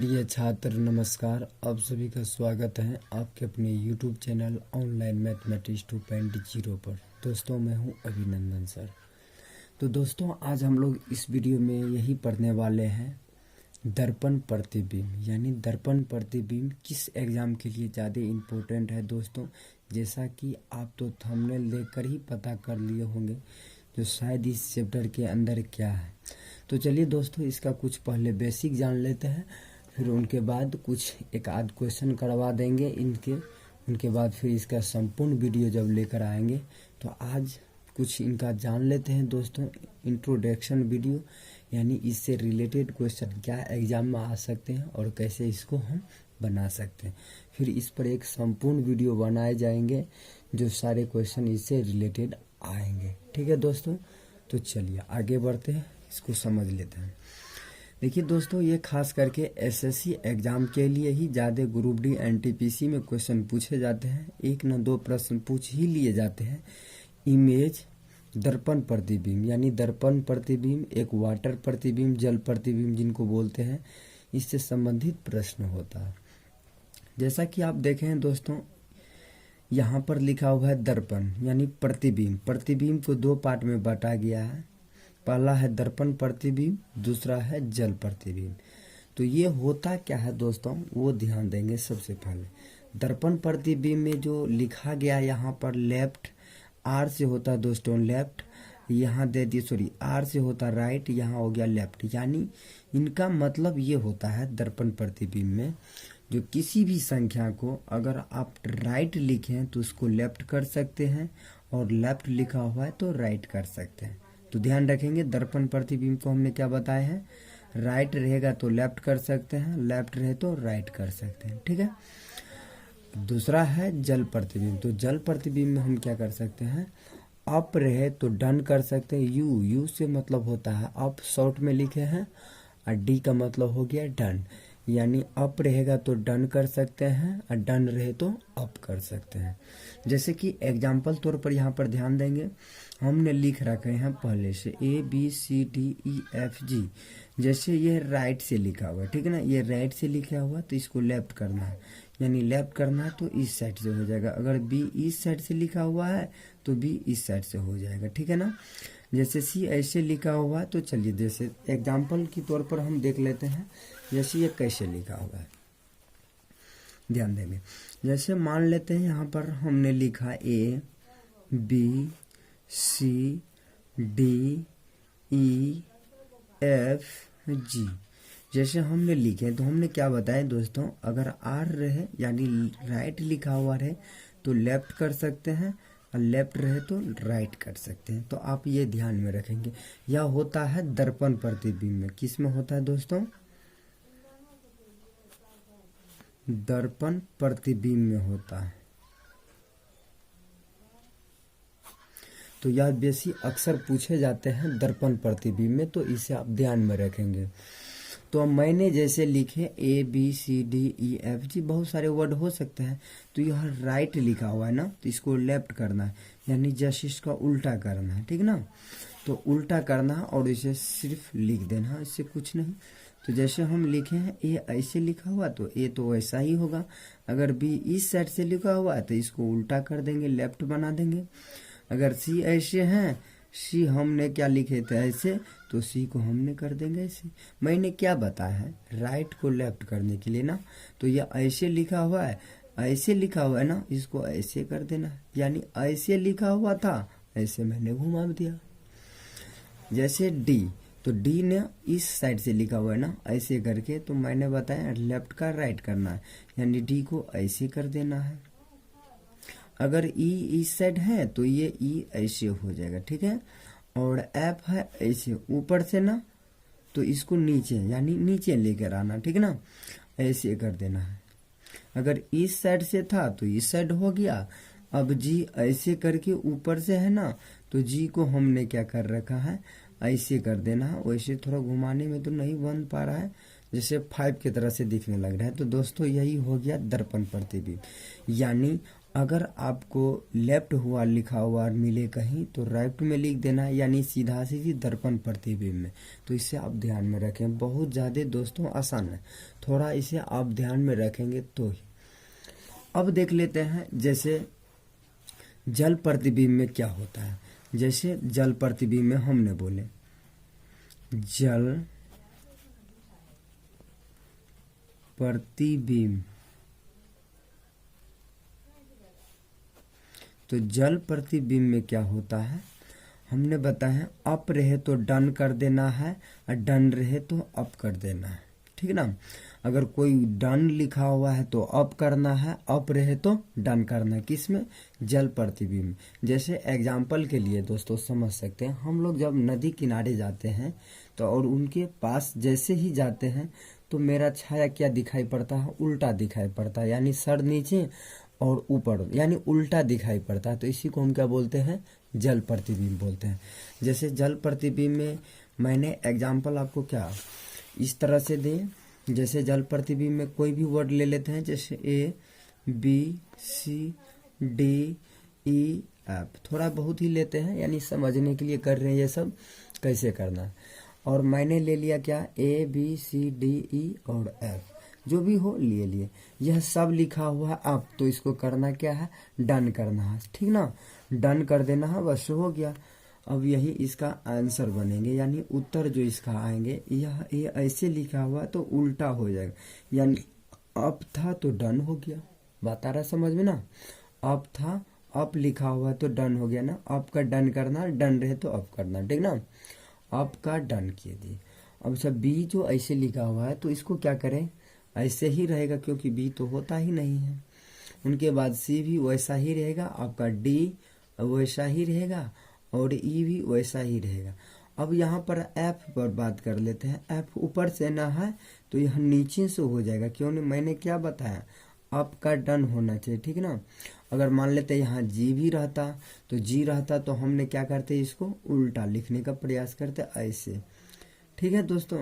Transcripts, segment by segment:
प्रिय छात्र नमस्कार। आप सभी का स्वागत है आपके अपने YouTube चैनल ऑनलाइन मैथमेटिक्स 2.0 पर। दोस्तों मैं हूं अभिनंदन सर। तो दोस्तों आज हम लोग इस वीडियो में यही पढ़ने वाले हैं दर्पण प्रतिबिंब, यानी दर्पण प्रतिबिंब किस एग्ज़ाम के लिए ज़्यादा इम्पोर्टेंट है। दोस्तों जैसा कि आप तो थंबनेल देखकर ही पता कर लिए होंगे जो शायद इस चैप्टर के अंदर क्या है। तो चलिए दोस्तों इसका कुछ पहले बेसिक जान लेते हैं, फिर उनके बाद कुछ एक आध क्वेश्चन करवा देंगे उनके बाद फिर इसका संपूर्ण वीडियो जब लेकर आएंगे तो आज कुछ इनका जान लेते हैं दोस्तों। इंट्रोडक्शन वीडियो, यानी इससे रिलेटेड क्वेश्चन क्या एग्जाम में आ सकते हैं और कैसे इसको हम बना सकते हैं। फिर इस पर एक संपूर्ण वीडियो बनाए जाएंगे जो सारे क्वेश्चन इससे रिलेटेड आएंगे। ठीक है दोस्तों, तो चलिए आगे बढ़ते हैं, इसको समझ लेते हैं। देखिए दोस्तों ये खास करके एसएससी एग्जाम के लिए ही ज़्यादा ग्रुप डी एनटीपीसी में क्वेश्चन पूछे जाते हैं। एक न दो प्रश्न पूछ ही लिए जाते हैं। इमेज दर्पण प्रतिबिंब, यानी दर्पण प्रतिबिंब एक वाटर प्रतिबिंब, जल प्रतिबिंब जिनको बोलते हैं, इससे संबंधित प्रश्न होता है। जैसा कि आप देखें हैं दोस्तों यहाँ पर लिखा हुआ है दर्पण यानी प्रतिबिंब। प्रतिबिंब को दो पार्ट में बांटा गया है। पहला है दर्पण प्रतिबिंब, दूसरा है जल प्रतिबिंब। तो ये होता क्या है दोस्तों वो ध्यान देंगे। सबसे पहले दर्पण प्रतिबिंब में जो लिखा गया यहाँ पर लेफ्ट, आर से होता है दोस्तों लेफ्ट, यहाँ दे दिए सॉरी आर से होता राइट, यहाँ हो गया लेफ्ट। यानी इनका मतलब ये होता है दर्पण प्रतिबिंब में जो किसी भी संख्या को अगर आप राइट लिखें तो उसको लेफ्ट कर सकते हैं और लेफ्ट लिखा हुआ है तो राइट कर सकते हैं। तो ध्यान रखेंगे दर्पण प्रतिबिंब को हमने क्या बताया है, राइट रहेगा तो लेफ्ट कर सकते हैं, लेफ्ट रहे तो राइट कर सकते हैं। ठीक है। दूसरा है जल प्रतिबिंब। तो जल प्रतिबिंब में हम क्या कर सकते हैं, अप रहे तो डन कर सकते हैं। यू से मतलब होता है अप, शॉर्ट में लिखे हैं, और डी का मतलब हो गया डन, यानी अप रहेगा तो डन कर सकते हैं और डन रहे तो अप कर सकते हैं। जैसे कि एग्जाम्पल तौर पर यहाँ पर ध्यान देंगे, हमने लिख रखे हैं पहले से ABCDEFG। जैसे ये राइट से लिखा हुआ है, ठीक है ना, ये राइट से लिखा हुआ तो इसको लेफ्ट करना है, यानी लेफ्ट करना है तो इस साइड से हो जाएगा। अगर बी इस साइड से लिखा हुआ है तो बी इस साइड से हो जाएगा। ठीक है ना। जैसे सी ऐसे लिखा हुआ है तो चलिए जैसे एग्जाम्पल के तौर पर हम देख लेते हैं जैसे ये कैसे लिखा हुआ है, ध्यान देंगे। जैसे मान लेते हैं यहाँ पर हमने लिखा ABCDEFG। जैसे हमने लिखे तो हमने क्या बताया दोस्तों, अगर आर रहे यानी राइट लिखा हुआ रहे तो लेफ्ट कर सकते हैं और लेफ्ट रहे तो राइट कर सकते हैं। तो आप ये ध्यान में रखेंगे। यह होता है दर्पण प्रतिबिंब में। किस में होता है दोस्तों, दर्पण प्रतिबिंब में होता है। तो यह बेसी अक्सर पूछे जाते हैं दर्पण प्रतिबिंब में, तो इसे आप ध्यान में रखेंगे। तो मैंने जैसे लिखे ABCDEFG, बहुत सारे वर्ड हो सकते हैं, तो यह राइट लिखा हुआ है ना तो इसको लेफ्ट करना है, यानी जस्ट इसका उल्टा करना है। ठीक ना, तो उल्टा करना है और इसे सिर्फ लिख देना, इससे कुछ नहीं। तो जैसे हम लिखे हैं ए ऐसे लिखा हुआ तो ए तो वैसा ही होगा। अगर बी इस साइड से लिखा हुआ है तो इसको उल्टा कर देंगे, लेफ्ट बना देंगे। अगर सी ऐसे हैं, सी हमने क्या लिखे थे ऐसे, तो सी को हमने कर देंगे ऐसे। मैंने क्या बताया है, राइट को लेफ्ट करने के लिए ना, तो ये ऐसे लिखा हुआ है, ऐसे लिखा हुआ है ना, इसको ऐसे कर देना है, यानी ऐसे लिखा हुआ था ऐसे मैंने घुमा दिया। जैसे डी, तो डी ने इस साइड से लिखा हुआ है ना ऐसे करके, तो मैंने बताया लेफ्ट का राइट करना है, यानी डी को ऐसे कर देना है। अगर ई इस साइड है तो ये ई ऐसे हो जाएगा। ठीक है। और एफ है ऐसे ऊपर से ना, तो इसको नीचे यानी नीचे लेकर आना। ठीक है ना, ऐसे कर देना है। अगर इस साइड से था तो इस साइड हो गया। अब जी ऐसे करके ऊपर से है ना, तो जी को हमने क्या कर रखा है, ऐसे कर देना है। वैसे थोड़ा घुमाने में तो नहीं बन पा रहा है, जैसे 5 की तरह से दिखने लग रहा है। तो दोस्तों यही हो गया दर्पण प्रतिबिंब, यानी अगर आपको लेफ्ट हुआ लिखा हुआ मिले कहीं तो राइट में लिख देना, यानी सीधा सीधी दर्पण प्रतिबिंब में। तो इसे आप ध्यान में रखें, बहुत ज़्यादा दोस्तों आसान है, थोड़ा इसे आप ध्यान में रखेंगे तो ही। अब देख लेते हैं जैसे जल प्रतिबिंब में क्या होता है। जैसे जल प्रतिबिंब में हमने बोले जल प्रतिबिंब, तो जल प्रतिबिंब में क्या होता है हमने बताया, अप रहे तो डन कर देना है और डन रहे तो अप कर देना है, ठीक है ना। अगर कोई डन लिखा हुआ है तो अप करना है, अप रहे तो डन करना है, किसमें, जल प्रतिबिंब। जैसे एग्जाम्पल के लिए दोस्तों समझ सकते हैं, हम लोग जब नदी किनारे जाते हैं तो और उनके पास जैसे ही जाते हैं तो मेरा छाया क्या दिखाई पड़ता है, उल्टा दिखाई पड़ता है, यानी सर नीचे और ऊपर, यानी उल्टा दिखाई पड़ता है। तो इसी को हम क्या बोलते हैं, जल प्रतिबिंब बोलते हैं। जैसे जल प्रतिबिंब में मैंने एग्जाम्पल आपको क्या इस तरह से दें, जैसे जल प्रतिबिंब में कोई भी वर्ड ले लेते हैं, जैसे A B C D E F, थोड़ा बहुत ही लेते हैं, यानी समझने के लिए कर रहे हैं ये सब कैसे करना है। और मैंने ले लिया क्या, ए बी सी डी ई और एफ, जो भी हो लिए लिए, यह सब लिखा हुआ है अब, तो इसको करना क्या है, डन करना है, ठीक ना, डन कर देना है, बस हो गया। अब यही इसका आंसर बनेंगे, यानी उत्तर जो इसका आएंगे, यह ये ऐसे लिखा हुआ तो उल्टा हो जाएगा, यानी अप था तो डन हो गया, बात आ रहा समझ में ना, अप था अप लिखा हुआ तो डन हो गया ना, अप का डन करना, डन रहे तो अप करना, ठीक ना, अप का डन किए दिए। अब सब बी जो ऐसे लिखा हुआ है तो इसको क्या करें, ऐसे ही रहेगा क्योंकि बी तो होता ही नहीं है। उनके बाद सी भी वैसा ही रहेगा, आपका डी वैसा ही रहेगा और ई भी वैसा ही रहेगा। अब यहाँ पर एफ पर बात कर लेते हैं, एफ ऊपर से ना है तो यह नीचे से हो जाएगा, क्यों नहीं, मैंने क्या बताया, अप का डन होना चाहिए, ठीक है ना। अगर मान लेते यहाँ जी भी रहता तो जी रहता तो हमने क्या करते, इसको उल्टा लिखने का प्रयास करते ऐसे, ठीक है दोस्तों,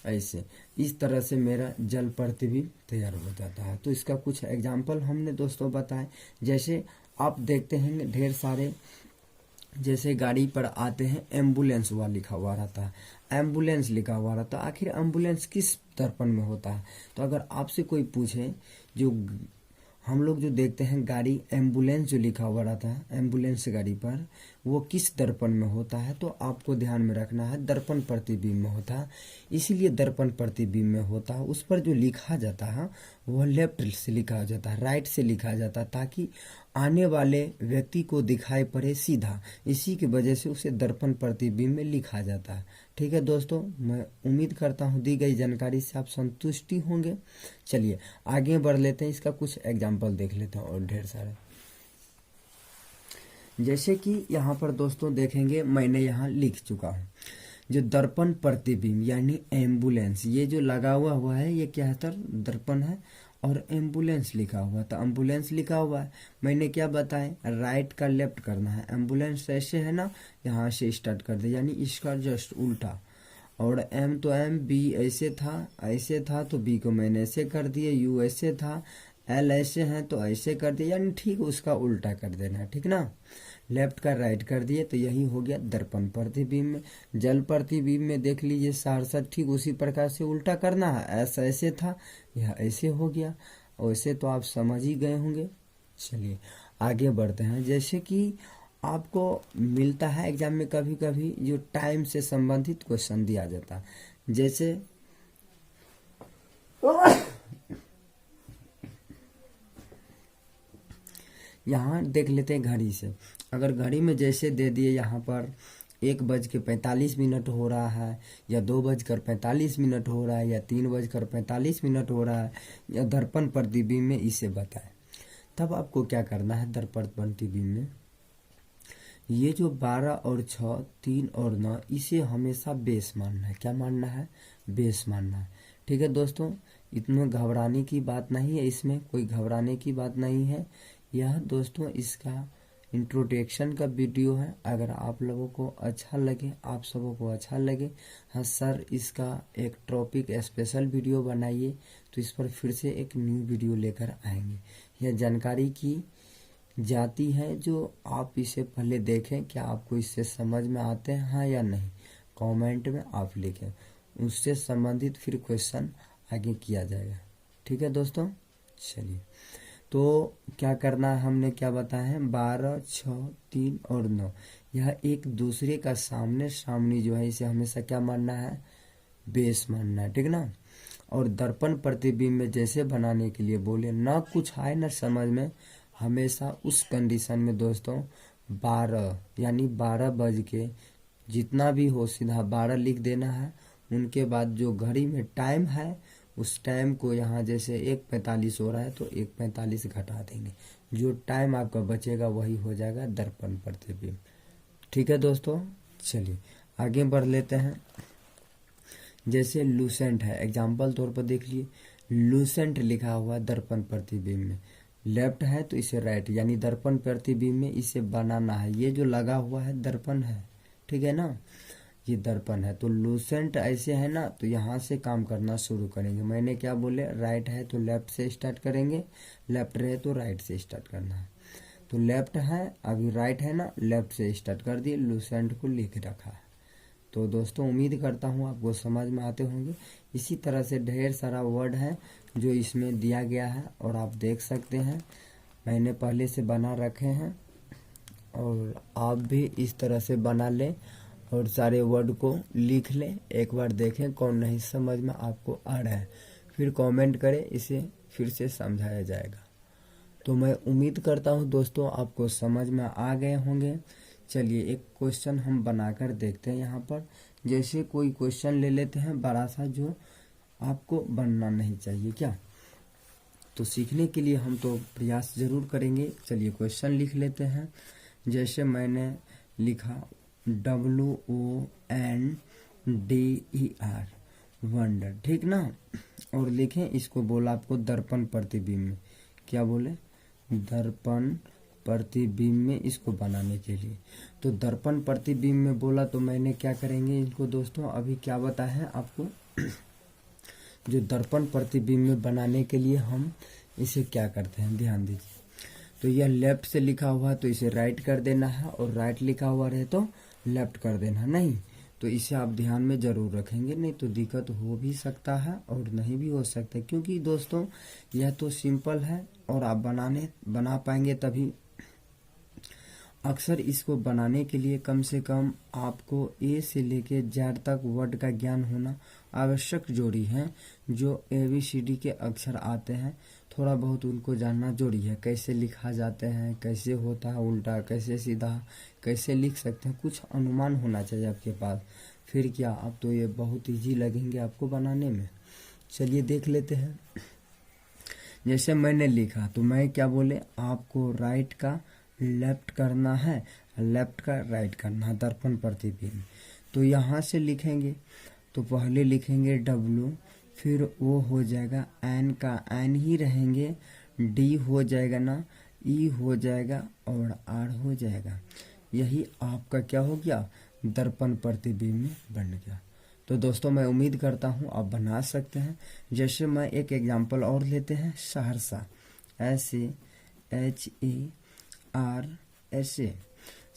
ऐसे इस तरह से मेरा जल प्रतिबिंब तैयार हो जाता है। तो इसका कुछ एग्जाम्पल हमने दोस्तों बताए। जैसे आप देखते हैं ढेर सारे, जैसे गाड़ी पर आते हैं एम्बुलेंस हुआ लिखा हुआ रहता है, एम्बुलेंस लिखा हुआ रहता है, आखिर एम्बुलेंस किस दर्पण में होता है। तो अगर आपसे कोई पूछे, जो हम लोग जो देखते हैं गाड़ी एम्बुलेंस जो लिखा हुआ रहता है एम्बुलेंस गाड़ी पर, वो किस दर्पण में होता है, तो आपको ध्यान में रखना है दर्पण प्रतिबिंब में होता है। इसीलिए दर्पण प्रतिबिंब में होता है, उस पर जो लिखा जाता है वह लेफ्ट से लिखा जाता है, राइट से लिखा जाता है, ताकि आने वाले व्यक्ति को दिखाई पड़े सीधा, इसी की वजह से उसे दर्पण प्रतिबिंब में लिखा जाता है। ठीक है दोस्तों, मैं उम्मीद करता हूँ दी गई जानकारी से आप संतुष्टि होंगे। चलिए आगे बढ़ लेते हैं, इसका कुछ एग्जाम्पल देख लेते हैं और ढेर सारे। जैसे कि यहाँ पर दोस्तों देखेंगे, मैंने यहाँ लिख चुका हूँ जो दर्पण प्रतिबिंब यानी एम्बुलेंस, ये जो लगा हुआ है ये क्या है सर, दर्पण है, और एम्बुलेंस लिखा हुआ, तो एम्बुलेंस लिखा हुआ है, मैंने क्या बताया, राइट का लेफ्ट करना है, एम्बुलेंस ऐसे है ना, यहाँ से स्टार्ट कर दे, यानी इसका जस्ट उल्टा, और एम तो एम, बी ऐसे था तो बी को मैंने ऐसे कर दिए, यू ऐसे था, एल ऐसे हैं तो ऐसे कर दिए, यानी ठीक उसका उल्टा कर देना है, ठीक ना, लेफ्ट का राइट कर दिए, तो यही हो गया दर्पण प्रतिबिंब में। जल प्रतिबिंब में देख लीजिए सहरसा, ठीक उसी प्रकार से उल्टा करना है, ऐसा ऐसे था यह ऐसे हो गया, वैसे तो आप समझ ही गए होंगे। चलिए आगे बढ़ते हैं। जैसे कि आपको मिलता है एग्जाम में कभी कभी जो टाइम से संबंधित क्वेश्चन दिया जाता है, जैसे यहाँ देख लेते हैं घड़ी से, अगर घड़ी में जैसे दे दिए यहाँ पर 1:45 हो रहा है, या 2:45 हो रहा है, या 3:45 हो रहा है, या दर्पण प्रतिबिंब में इसे बताए, तब आपको क्या करना है, दर्पण प्रतिबिंब में ये जो 12 और 6, 3 और 9, इसे हमेशा बेस मानना है, क्या मानना है, बेस मानना है। ठीक है दोस्तों, इतना घबराने की बात नहीं है, इसमें कोई घबराने की बात नहीं है। यह दोस्तों इसका इंट्रोडक्शन का वीडियो है, अगर आप लोगों को अच्छा लगे, आप सबों को अच्छा लगे, हाँ सर इसका एक टॉपिक स्पेशल वीडियो बनाइए, तो इस पर फिर से एक न्यू वीडियो लेकर आएंगे। यह जानकारी की जाती हैं, जो आप इसे पहले देखें क्या आपको इससे समझ में आते हैं हाँ या नहीं, कमेंट में आप लिखें, उससे संबंधित फिर क्वेश्चन आगे किया जाएगा। ठीक है दोस्तों, चलिए तो क्या करना है, हमने क्या बताया है 12, 6, 3 और 9, यह एक दूसरे का सामने सामने जो है इसे हमेशा क्या मानना है, बेस मानना है, ठीक ना। और दर्पण प्रतिबिंब में जैसे बनाने के लिए बोले ना कुछ आए ना समझ में, हमेशा उस कंडीशन में दोस्तों 12 यानी 12 बज के जितना भी हो सीधा 12 लिख देना है। उनके बाद जो घड़ी में टाइम है उस टाइम को यहाँ जैसे 1:45 हो रहा है तो 1:45 घटा देंगे, जो टाइम आपका बचेगा वही हो जाएगा दर्पण प्रतिबिंब। ठीक है दोस्तों, चलिए आगे बढ़ लेते हैं। जैसे लूसेंट है, एग्जाम्पल तौर पर देख लिए, लूसेंट लिखा हुआ दर्पण प्रतिबिंब में, लेफ्ट है तो इसे राइट यानी दर्पण प्रतिबिंब में इसे बनाना है। ये जो लगा हुआ है दर्पण है, ठीक है ना, ये दर्पण है। तो लूसेंट ऐसे है ना, तो यहाँ से काम करना शुरू करेंगे। मैंने क्या बोले, राइट है तो लेफ्ट से स्टार्ट करेंगे, लेफ्ट रहे तो राइट से स्टार्ट करना है। तो लेफ्ट है अभी राइट है ना, लेफ्ट से स्टार्ट कर दिए, लूसेंट को लिख रखा है। तो दोस्तों उम्मीद करता हूँ आपको समझ में आते होंगे। इसी तरह से ढेर सारा वर्ड है जो इसमें दिया गया है और आप देख सकते हैं, मैंने पहले से बना रखे हैं और आप भी इस तरह से बना लें और सारे वर्ड को लिख लें। एक बार देखें कौन नहीं समझ में आपको आ रहा है, फिर कमेंट करें, इसे फिर से समझाया जाएगा। तो मैं उम्मीद करता हूँ दोस्तों आपको समझ में आ गए होंगे। चलिए एक क्वेश्चन हम बनाकर देखते हैं यहाँ पर। जैसे कोई क्वेश्चन ले लेते हैं बड़ा सा, जो आपको बनना नहीं चाहिए क्या, तो सीखने के लिए हम तो प्रयास जरूर करेंगे। चलिए क्वेश्चन लिख लेते हैं। जैसे मैंने लिखा WONDER वंडर, ठीक ना, और लिखें इसको बोला आपको दर्पण प्रतिबिंब में, क्या बोले, दर्पण प्रतिबिंब में इसको बनाने के लिए। तो दर्पण प्रतिबिंब में बोला तो मैंने क्या करेंगे इनको दोस्तों, अभी क्या बताया है आपको जो दर्पण प्रतिबिंब में बनाने के लिए हम इसे क्या करते हैं, ध्यान दीजिए। तो यह लेफ्ट से लिखा हुआ है तो इसे राइट कर देना है, और राइट लिखा हुआ रहे तो लेफ्ट कर देना, नहीं तो इसे आप ध्यान में जरूर रखेंगे, नहीं तो दिक्कत हो भी सकता है और नहीं भी हो सकता है। क्योंकि दोस्तों यह तो सिंपल है और आप बना पाएंगे तभी। अक्सर इसको बनाने के लिए कम से कम आपको ए से लेके जेड तक वर्ड का ज्ञान होना आवश्यक जोड़ी है। जो ABCD के अक्षर आते हैं थोड़ा बहुत उनको जानना जोड़ी है, कैसे लिखा जाते हैं, कैसे होता है उल्टा, कैसे सीधा, कैसे लिख सकते हैं, कुछ अनुमान होना चाहिए आपके पास। फिर क्या, अब तो ये बहुत ईजी लगेंगे आपको बनाने में। चलिए देख लेते हैं। जैसे मैंने लिखा तो मैं क्या बोले, आपको राइट का लेफ्ट करना है, लेफ्ट का राइट करना है दर्पण प्रतिबिंब। तो यहाँ से लिखेंगे तो पहले लिखेंगे W, फिर O हो जाएगा, N का N ही रहेंगे, D हो जाएगा ना, E हो जाएगा और R हो जाएगा। यही आपका क्या हो गया, दर्पण प्रतिबिंब में बन गया। तो दोस्तों मैं उम्मीद करता हूँ आप बना सकते हैं। जैसे मैं एक एग्जांपल और लेते हैं, सहरसा, SAHERSA,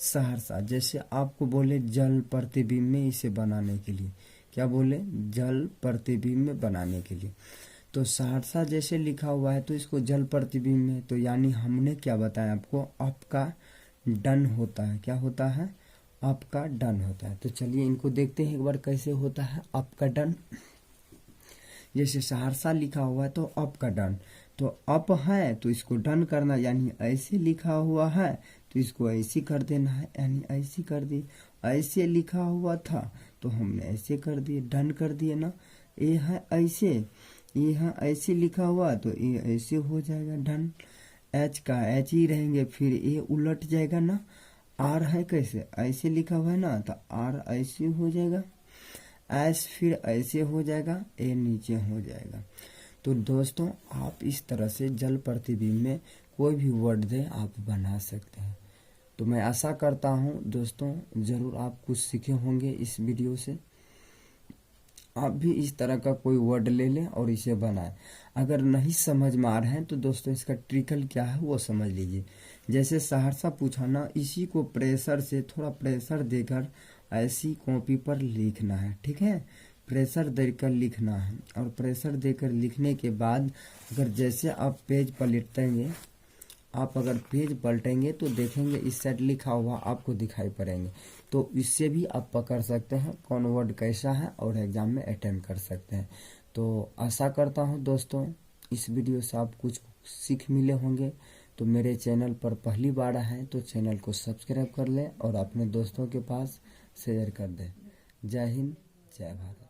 सहरसा। जैसे आपको बोले जल प्रतिबिंब में इसे बनाने के लिए, क्या बोले, जल प्रतिबिंब में बनाने के लिए। तो सहरसा जैसे लिखा हुआ है तो इसको जल प्रतिबिंब में, तो यानी हमने क्या बताया आपको, आपका डन होता है, क्या होता है, आपका डन होता है। तो चलिए इनको देखते हैं एक बार कैसे होता है आपका डन। जैसे सहरसा लिखा हुआ है तो अप का डन, तो अप है तो इसको डन करना, यानी ऐसे लिखा हुआ है तो इसको ऐसे कर देना है, यानी ऐसे कर दिए। ऐसे लिखा हुआ था तो हमने ऐसे कर दिए, डन कर दिए ना। ये है ऐसे, ये है ऐसे लिखा हुआ तो ये ऐसे हो जाएगा डन। एच का एच ही रहेंगे, फिर ये उलट जाएगा ना। आर है कैसे, ऐसे लिखा हुआ है ना तो आर ऐसे हो जाएगा, एस फिर ऐसे हो जाएगा, ए नीचे हो जाएगा। तो दोस्तों आप इस तरह से जल प्रतिबिंब में कोई भी वर्ड दे आप बना सकते हैं। तो मैं आशा करता हूँ दोस्तों जरूर आप कुछ सीखे होंगे इस वीडियो से। आप भी इस तरह का कोई वर्ड ले लें और इसे बनाएं। अगर नहीं समझ में आ रहे हैं तो दोस्तों इसका ट्रिकल क्या है वो समझ लीजिए। जैसे सहरसा पूछा ना, इसी को प्रेशर से थोड़ा प्रेशर देकर ऐसी कॉपी पर लिखना है, ठीक है। प्रेशर देकर लिखना है, और प्रेशर देकर लिखने के बाद अगर जैसे आप पेज पलटेंगे, आप अगर पेज पलटेंगे तो देखेंगे इस साइड लिखा हुआ आपको दिखाई पड़ेंगे। तो इससे भी आप पकड़ सकते हैं कौन वर्ड कैसा है और एग्जाम में अटेम्प्ट कर सकते हैं। तो आशा करता हूँ दोस्तों इस वीडियो से आप कुछ सीख मिले होंगे। तो मेरे चैनल पर पहली बार आए तो चैनल को सब्सक्राइब कर लें और अपने दोस्तों के पास शेयर कर दें। जय हिंद, जय भारत।